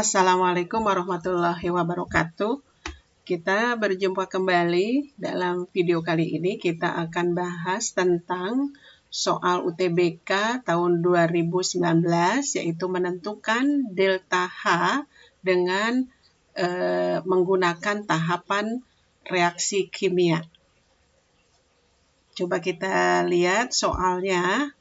Assalamualaikum warahmatullahi wabarakatuh. Kita berjumpa kembali dalam video kali ini. Kita akan bahas tentang soal UTBK tahun 2019, yaitu menentukan delta H dengan menggunakan tahapan reaksi kimia. Coba kita lihat soalnya.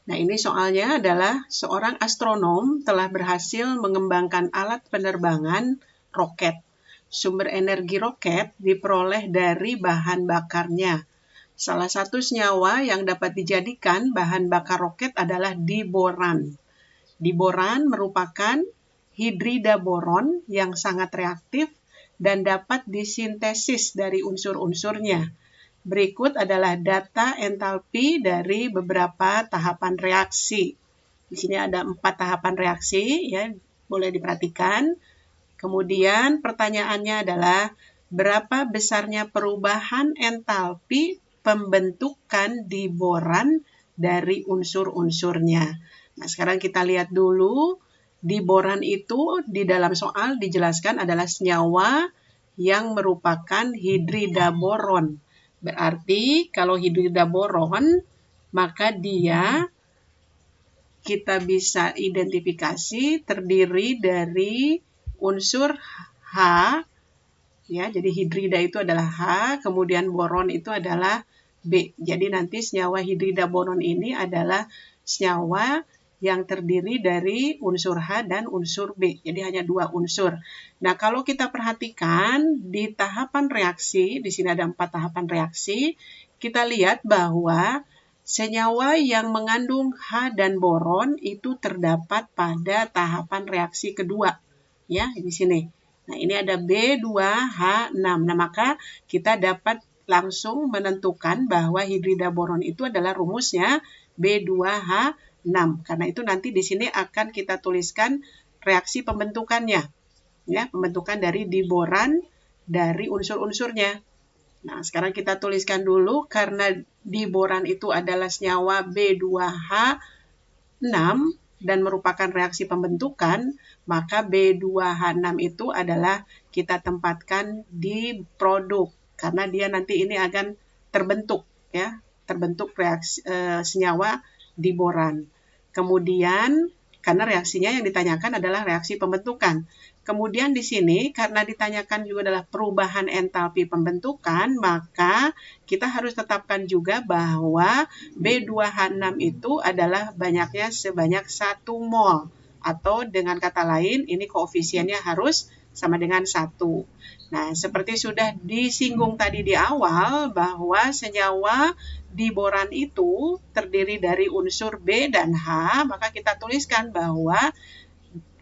Nah, ini soalnya adalah seorang astronom telah berhasil mengembangkan alat penerbangan roket. Sumber energi roket diperoleh dari bahan bakarnya. Salah satu senyawa yang dapat dijadikan bahan bakar roket adalah diboran. Diboran merupakan hidrida boron yang sangat reaktif dan dapat disintesis dari unsur-unsurnya. Berikut adalah data entalpi dari beberapa tahapan reaksi. Di sini ada 4 tahapan reaksi, ya, boleh diperhatikan. Kemudian pertanyaannya adalah berapa besarnya perubahan entalpi pembentukan diboran dari unsur-unsurnya. Nah, sekarang kita lihat dulu. Diboran itu di dalam soal dijelaskan adalah senyawa yang merupakan hidrida boron. Berarti kalau hidrida boron, maka kita bisa identifikasi terdiri dari unsur H, ya, jadi hidrida itu adalah H, kemudian boron itu adalah B. Jadi nanti senyawa hidrida boron ini adalah senyawa yang terdiri dari unsur H dan unsur B. Jadi hanya 2 unsur. Nah, kalau kita perhatikan di tahapan reaksi, di sini ada 4 tahapan reaksi, kita lihat bahwa senyawa yang mengandung H dan boron itu terdapat pada tahapan reaksi kedua. Ya, di sini. Nah, ini ada B2H6. Nah, maka kita dapat langsung menentukan bahwa hidrida boron itu adalah rumusnya B2H6. Karena itu nanti di sini akan kita tuliskan reaksi pembentukannya. Ya, pembentukan dari diboran dari unsur-unsurnya. Nah, sekarang kita tuliskan dulu karena diboran itu adalah senyawa B2H6 dan merupakan reaksi pembentukan, maka B2H6 itu adalah kita tempatkan di produk karena dia nanti ini akan terbentuk, ya, terbentuk reaksi senyawa diboran. Kemudian karena reaksinya yang ditanyakan adalah reaksi pembentukan. Kemudian di sini karena ditanyakan juga adalah perubahan entalpi pembentukan, maka kita harus tetapkan juga bahwa B2H6 itu adalah banyaknya sebanyak 1 mol. Atau dengan kata lain, ini koefisiennya harus sama dengan 1. Nah, seperti sudah disinggung tadi di awal bahwa senyawa diboran itu terdiri dari unsur B dan H, maka kita tuliskan bahwa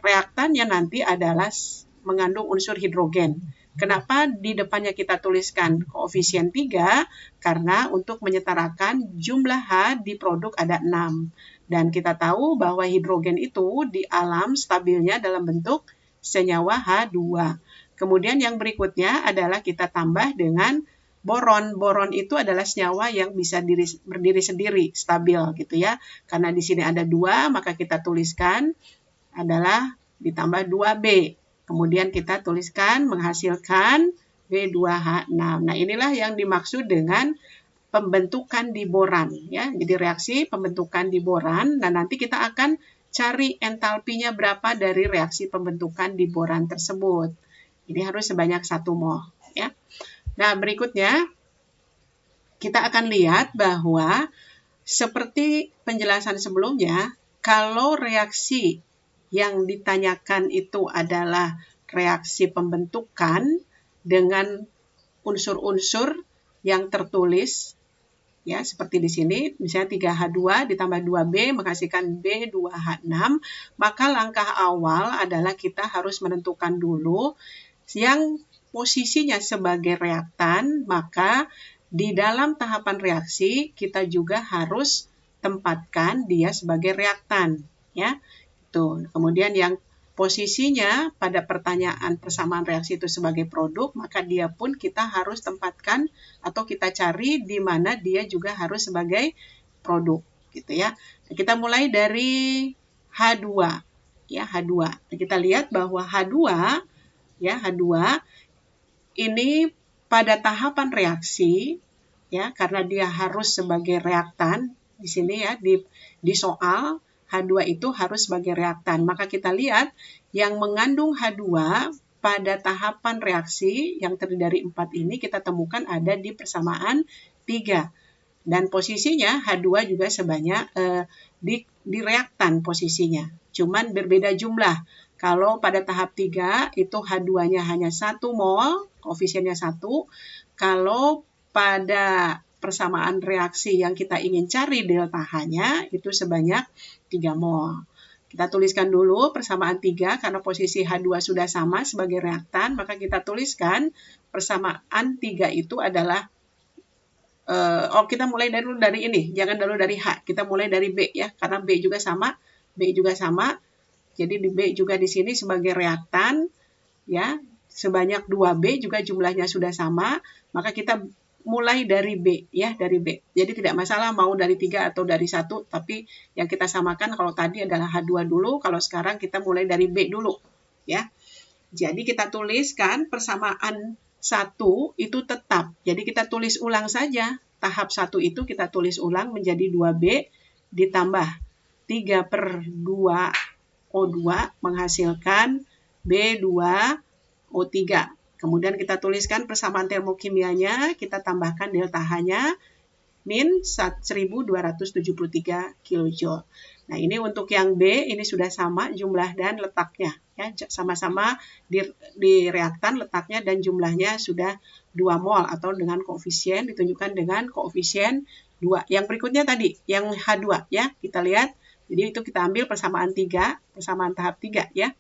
reaktannya nanti adalah mengandung unsur hidrogen. Kenapa di depannya kita tuliskan koefisien 3? Karena untuk menyetarakan jumlah H di produk ada 6. Dan kita tahu bahwa hidrogen itu di alam stabilnya dalam bentuk senyawa H2. Kemudian yang berikutnya adalah kita tambah dengan boron. Boron itu adalah senyawa yang bisa berdiri sendiri, stabil gitu ya. Karena di sini ada 2, maka kita tuliskan adalah ditambah 2B. Kemudian kita tuliskan menghasilkan B2H6. Nah, inilah yang dimaksud dengan pembentukan diboran, ya. Jadi reaksi pembentukan diboran. Nah, nanti kita akan cari entalpinya berapa dari reaksi pembentukan diboran tersebut. Ini harus sebanyak 1 mol, ya. Nah, berikutnya kita akan lihat bahwa seperti penjelasan sebelumnya, kalau reaksi yang ditanyakan itu adalah reaksi pembentukan dengan unsur-unsur yang tertulis, ya, seperti di sini, misalnya 3H2 ditambah 2B menghasilkan B2H6, maka langkah awal adalah kita harus menentukan dulu yang posisinya sebagai reaktan, maka di dalam tahapan reaksi kita juga harus tempatkan dia sebagai reaktan, ya. Tuh. Kemudian yang posisinya pada pertanyaan persamaan reaksi itu sebagai produk, maka dia pun kita harus tempatkan atau kita cari di mana dia juga harus sebagai produk, gitu ya. Nah, kita mulai dari H2. ya, H2. Nah, kita lihat bahwa H2 ya, H2 ini pada tahapan reaksi ya, karena dia harus sebagai reaktan di sini ya, di soal H2 itu harus sebagai reaktan. Maka kita lihat yang mengandung H2 pada tahapan reaksi yang terdiri dari 4 ini kita temukan ada di persamaan 3. Dan posisinya H2 juga sebanyak di reaktan posisinya. Cuman berbeda jumlah. Kalau pada tahap 3 itu H2-nya hanya 1 mol, koefisiennya 1. Kalau pada persamaan reaksi yang kita ingin cari delta H-nya itu sebanyak 3 mol. Kita tuliskan dulu persamaan 3 karena posisi H2 sudah sama sebagai reaktan, maka kita tuliskan persamaan 3 itu adalah kita mulai dari ini, jangan dulu dari H, kita mulai dari B ya, karena B juga sama, jadi di B juga di sini sebagai reaktan ya, sebanyak 2B juga jumlahnya sudah sama, maka kita mulai dari B ya, dari B. Jadi tidak masalah mau dari 3 atau dari 1, tapi yang kita samakan kalau tadi adalah H2 dulu, kalau sekarang kita mulai dari B dulu ya. Jadi kita tuliskan persamaan 1 itu tetap. Jadi kita tulis ulang saja. Tahap 1 itu kita tulis ulang menjadi 2B ditambah 3/2O2 menghasilkan B2O3. Kemudian kita tuliskan persamaan termokimianya, kita tambahkan delta H-nya min 1273 kJ. Nah, ini untuk yang B, ini sudah sama jumlah dan letaknya. Ya, sama-sama di reaktan letaknya dan jumlahnya sudah 2 mol atau dengan koefisien ditunjukkan dengan koefisien 2. Yang berikutnya tadi, yang H2 ya, kita lihat. Jadi itu kita ambil persamaan 3, persamaan tahap 3 ya.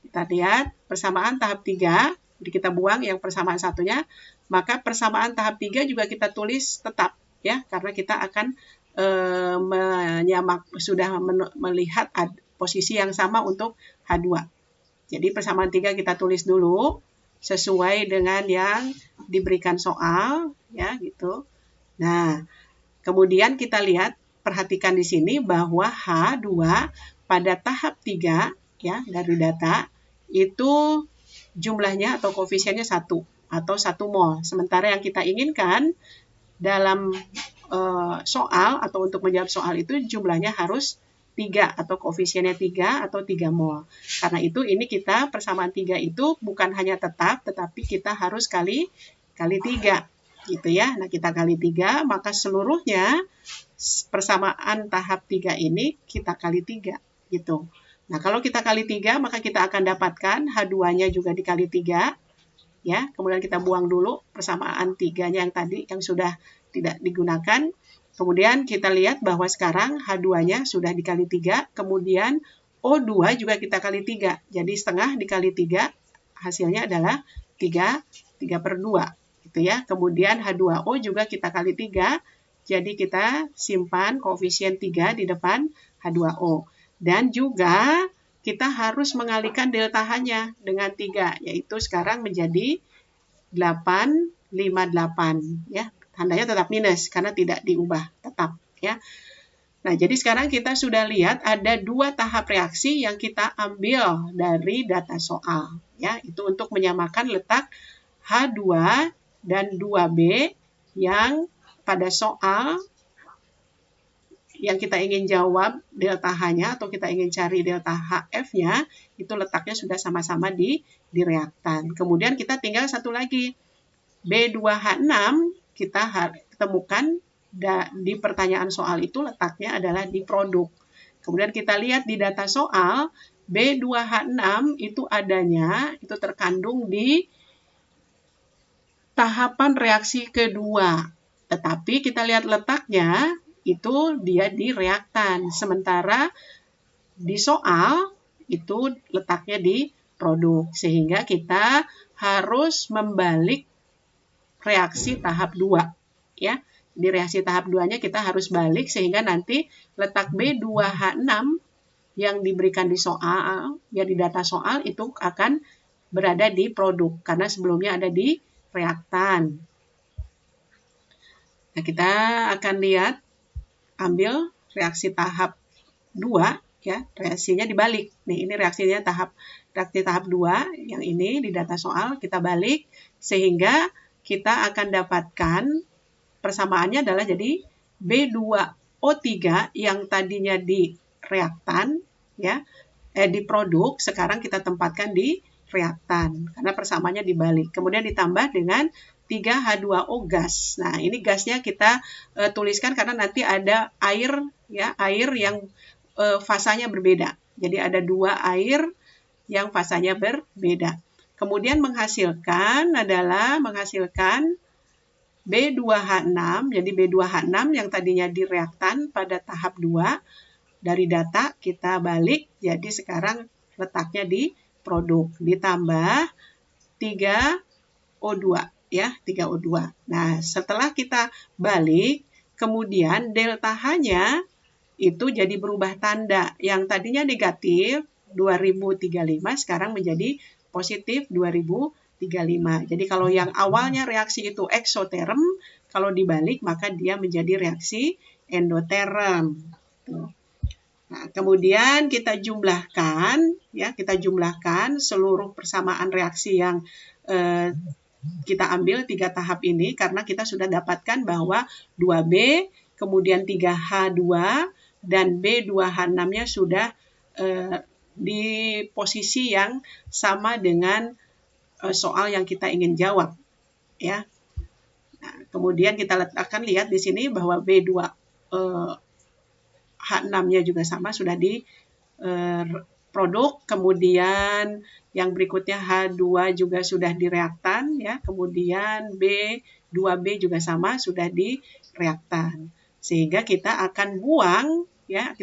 Kita lihat persamaan tahap 3, jadi kita buang yang persamaan satunya, maka persamaan tahap 3 juga kita tulis tetap ya, karena kita akan sudah melihat posisi yang sama untuk H2. Jadi persamaan 3 kita tulis dulu sesuai dengan yang diberikan soal ya gitu. Nah, kemudian kita lihat, perhatikan di sini bahwa H2 pada tahap 3 ya dari data itu jumlahnya atau koefisiennya 1 atau 1 mol. Sementara yang kita inginkan dalam soal atau untuk menjawab soal itu jumlahnya harus 3 atau koefisiennya 3 atau 3 mol. Karena itu ini kita persamaan 3 itu bukan hanya tetap, tetapi kita harus kali 3 gitu ya. Nah, kita kali 3, maka seluruhnya persamaan tahap 3 ini kita kali 3 gitu. Nah, kalau kita kali 3, maka kita akan dapatkan H2-nya juga dikali 3 ya. Kemudian kita buang dulu persamaan 3-nya yang tadi yang sudah tidak digunakan. Kemudian kita lihat bahwa sekarang H2-nya sudah dikali 3, kemudian O2 juga kita kali 3. Jadi setengah dikali 3 hasilnya adalah 3/2 gitu ya. Kemudian H2O juga kita kali 3. Jadi kita simpan koefisien 3 di depan H2O. Dan juga kita harus mengalihkan delta H-nya dengan 3, yaitu sekarang menjadi 858 ya. Tandanya tetap minus karena tidak diubah, tetap ya. Nah, jadi sekarang kita sudah lihat ada 2 tahap reaksi yang kita ambil dari data soal ya. Itu untuk menyamakan letak H2 dan 2B yang pada soal yang kita ingin jawab delta H-nya atau kita ingin cari delta HF-nya, itu letaknya sudah sama-sama di reaktan. Kemudian kita tinggal satu lagi, B2H6 kita temukan di pertanyaan soal itu letaknya adalah di produk. Kemudian kita lihat di data soal, B2H6 itu adanya, itu terkandung di tahapan reaksi kedua. Tetapi kita lihat letaknya, itu dia di reaktan. Sementara di soal, itu letaknya di produk. Sehingga kita harus membalik reaksi tahap 2 ya. Di reaksi tahap 2-nya kita harus balik sehingga nanti letak B2H6 yang diberikan di soal, ya di data soal itu akan berada di produk karena sebelumnya ada di reaktan. Nah, kita akan lihat ambil reaksi tahap 2 ya, reaksinya dibalik. Nih, ini reaksinya reaksi tahap 2, yang ini di data soal kita balik, sehingga kita akan dapatkan persamaannya adalah jadi B2O3 yang tadinya di reaktan, ya, di produk, sekarang kita tempatkan di reaktan, karena persamaannya dibalik. Kemudian ditambah dengan 3H2O gas. Nah, ini gasnya kita tuliskan karena nanti ada air, ya, air yang fasanya berbeda. Jadi ada 2 air yang fasanya berbeda. Kemudian menghasilkan B2H6. Jadi B2H6 yang tadinya di reaktan pada tahap 2, dari data kita balik, jadi sekarang letaknya di produk. Ditambah 3O2, ya, 3O2. Nah, setelah kita balik, kemudian delta H-nya itu jadi berubah tanda. Yang tadinya negatif 2035 sekarang menjadi positif 2035. Jadi kalau yang awalnya reaksi itu eksoterm, kalau dibalik maka dia menjadi reaksi endoterm. Nah, kemudian kita jumlahkan, ya, seluruh persamaan reaksi yang kita ambil 3 tahap ini, karena kita sudah dapatkan bahwa 2B, kemudian 3H2, dan B2H6-nya sudah di posisi yang sama dengan soal yang kita ingin jawab, ya. Nah, kemudian kita akan lihat di sini bahwa B2H6-nya juga sama, sudah di produk. Kemudian yang berikutnya H2 juga sudah di reaktan, ya. Kemudian B2B juga sama, sudah di reaktan. Sehingga kita akan buang, ya,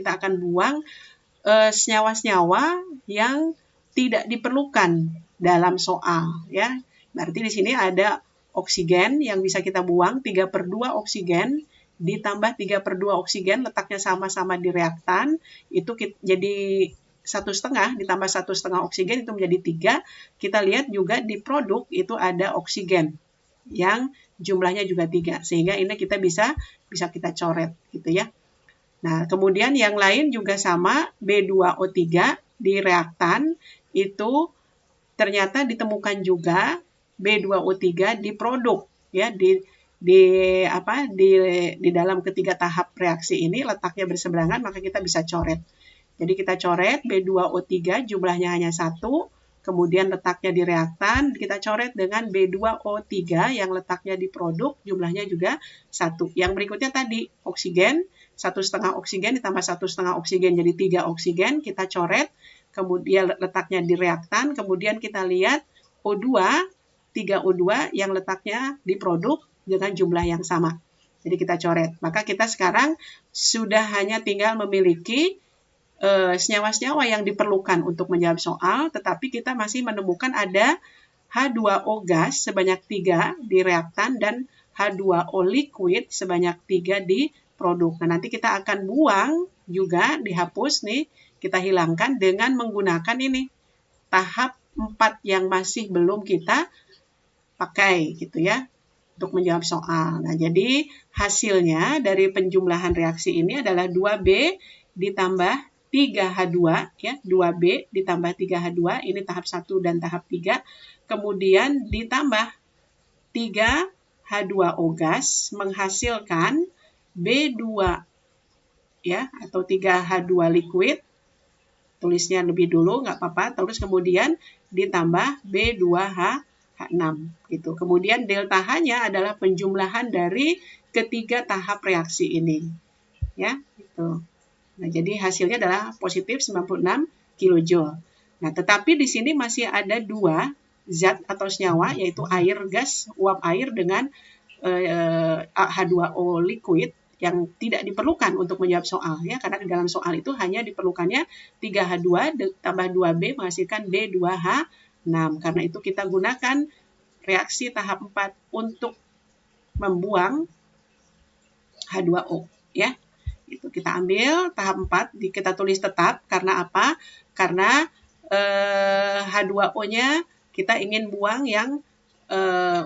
senyawa-senyawa yang tidak diperlukan dalam soal, ya. Berarti di sini ada oksigen yang bisa kita buang, 3/2 oksigen ditambah 3/2 oksigen, letaknya sama-sama di reaktan, itu jadi 1,5 ditambah 1,5 oksigen itu menjadi 3. Kita lihat juga di produk itu ada oksigen yang jumlahnya juga 3, sehingga ini kita bisa kita coret, gitu ya. Nah, kemudian yang lain juga sama, B2O3 di reaktan itu ternyata ditemukan juga B2O3 di produk, ya, di dalam ketiga tahap reaksi ini letaknya berseberangan, maka kita bisa coret. Jadi kita coret B2O3 jumlahnya hanya 1, kemudian letaknya di reaktan, kita coret dengan B2O3 yang letaknya di produk, jumlahnya juga 1. Yang berikutnya tadi, oksigen, 1,5 oksigen ditambah 1,5 oksigen jadi 3 oksigen, kita coret, kemudian letaknya di reaktan, kemudian kita lihat O2, 3O2 yang letaknya di produk dengan jumlah yang sama. Jadi kita coret. Maka kita sekarang sudah hanya tinggal memiliki senyawa-senyawa yang diperlukan untuk menjawab soal, tetapi kita masih menemukan ada H2O gas sebanyak 3 di reaktan dan H2O liquid sebanyak 3 di produk. Nah, nanti kita akan buang juga, dihapus nih, kita hilangkan dengan menggunakan ini, tahap 4 yang masih belum kita pakai, gitu ya, untuk menjawab soal. Nah, jadi hasilnya dari penjumlahan reaksi ini adalah 2B ditambah 3H2, ya, 2B ditambah 3H2, ini tahap 1 dan tahap 3, kemudian ditambah 3H2O gas menghasilkan B2, ya, atau 3H2 liquid, tulisnya lebih dulu, nggak apa-apa, terus kemudian ditambah B2H6, gitu. Kemudian delta H-nya adalah penjumlahan dari ketiga tahap reaksi ini, ya, gitu. Nah, jadi hasilnya adalah positif 96 kJ. Nah, tetapi di sini masih ada 2 zat atau senyawa, yaitu air gas, uap air dengan H2O liquid yang tidak diperlukan untuk menjawab soal, ya, karena di dalam soal itu hanya diperlukannya 3H2 tambah 2B menghasilkan B2H6. Karena itu kita gunakan reaksi tahap 4 untuk membuang H2O, ya. Itu kita ambil tahap 4, kita tulis tetap, karena apa? Karena H2O-nya kita ingin buang yang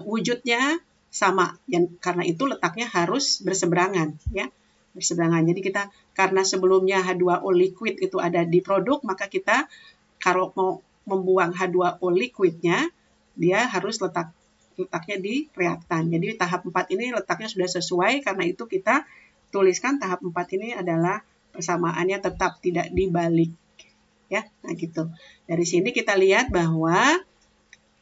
wujudnya sama, dan karena itu letaknya harus berseberangan, ya. berseberangan. Jadi kita karena sebelumnya H2O liquid itu ada di produk, maka kita kalau mau membuang H2O liquidnya, dia harus letaknya di reaktan. Jadi tahap 4 ini letaknya sudah sesuai, karena itu kita tuliskan tahap 4 ini adalah persamaannya tetap tidak dibalik. Ya, nah gitu. Dari sini kita lihat bahwa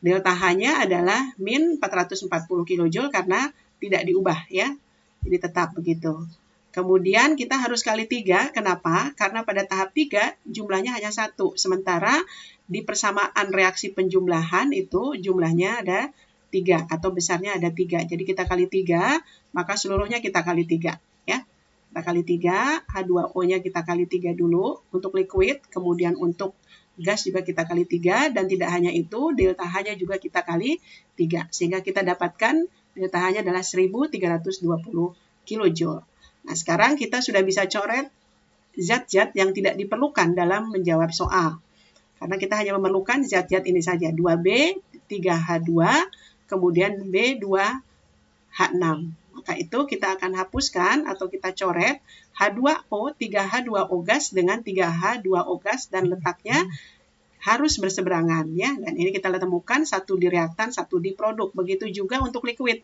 delta H-nya adalah min 440 kJ karena tidak diubah ya. Jadi tetap begitu. Kemudian kita harus kali 3. Kenapa? Karena pada tahap 3 jumlahnya hanya 1. Sementara di persamaan reaksi penjumlahan itu jumlahnya ada 3 atau besarnya ada 3. Jadi kita kali 3, maka seluruhnya kita kali 3 ya. Kita kali 3, H2O-nya kita kali 3 dulu untuk liquid, kemudian untuk gas juga kita kali 3, dan tidak hanya itu, delta H-nya juga kita kali 3. Sehingga kita dapatkan delta H-nya adalah 1320 kJ. Nah, sekarang kita sudah bisa coret zat-zat yang tidak diperlukan dalam menjawab soal. Karena kita hanya memerlukan zat-zat ini saja, 2B, 3H2, kemudian B2H6. Maka itu kita akan hapuskan atau kita coret H2O, 3H2O gas dengan 3H2O gas dan letaknya harus berseberangan ya. Dan ini kita temukan satu di reaktan, satu di produk. Begitu juga untuk liquid.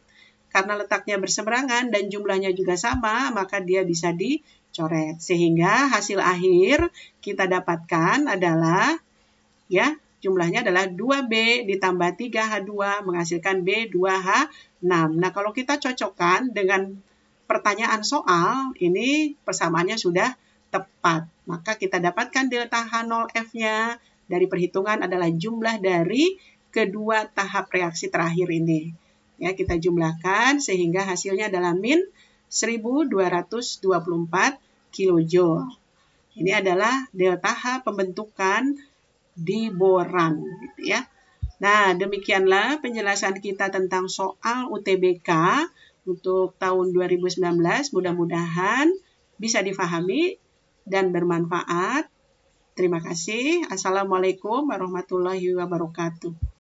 Karena letaknya berseberangan dan jumlahnya juga sama, maka dia bisa dicoret. Sehingga hasil akhir kita dapatkan adalah ya, jumlahnya adalah 2B ditambah 3H2 menghasilkan B2H6. Nah, kalau kita cocokkan dengan pertanyaan soal, ini persamaannya sudah tepat. Maka kita dapatkan delta H0F-nya dari perhitungan adalah jumlah dari kedua tahap reaksi terakhir ini. Ya, kita jumlahkan sehingga hasilnya adalah min 1224 kJ. Ini adalah delta H pembentukan di boran gitu ya. Nah, demikianlah penjelasan kita tentang soal UTBK untuk tahun 2019. Mudah-mudahan bisa difahami dan bermanfaat. Terima kasih. Assalamualaikum warahmatullahi wabarakatuh.